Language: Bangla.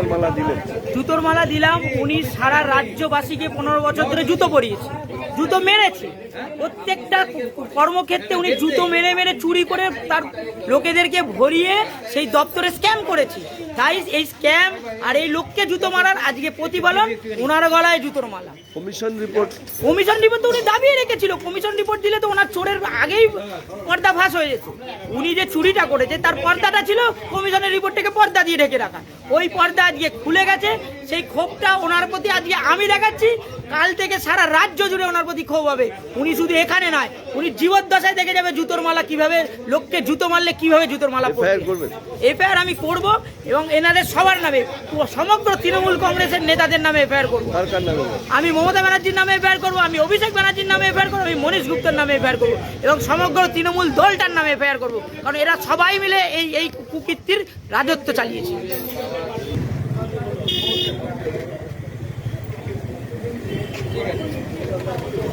জুতোর মালা দিলেন? জুতোর মালা দিলাম। উনি সারা রাজ্যবাসীকে 15 বছর ধরে জুতো পরিয়েছে, জুতো মেরেছে। প্রত্যেকটা কর্মক্ষেত্রে উনি জুতো মেরে মেরে চুরি করে তার লোকেদেরকে ভরিয়ে সেই দপ্তরে স্ক্যাম করেছে। তাই এই স্ক্যাম আর এই লোককে জুতো মারার আজকে প্রতিফলন ওনার গলায় জুতোর মালা। কমিশন রিপোর্ট তো উনি দাবিয়ে রেখেছিল। কমিশন রিপোর্ট দিলে তো ওনার চোরের আগেই পর্দা ফাঁস হয়ে যেত। উনি যে চুরিটা করেছে তার পর্দাটা ছিল কমিশনের রিপোর্টটাকে পর্দা দিয়ে ঢেকে রাখা। ওই পর্দা আজকে খুলে গেছে। সেই ক্ষোভটা ওনার প্রতি আজকে আমি দেখাচ্ছি। কাল থেকে সারা রাজ্য জুড়ে ওনার প্রতি ক্ষোভ হবে। উনি শুধু এখানে নয়, উনি জীবদ্দশায় দেখে যাবে জুতোর মালা কিভাবে, লোককে জুতো মারলে কিভাবে জুতোর মালা পড়বে। এফআইআর আমি করব এবং এনাদের সবার নামে, সমগ্র তৃণমূল কংগ্রেসের নেতাদের নামে এফআইআর করব। আমি মমতা ব্যানার্জির নামে এফআইআর করব, আমি অভিষেক ব্যানার্জির নামে এফআইআর করব, আমি মনীশ গুপ্তের নামে এফআইআর করব এবং সমগ্র তৃণমূল দলটার নামে এফআইআর করব। কারণ এরা সবাই মিলে এই কুকীর্তির রাজত্ব চালিয়েছে। ঠিক আছে।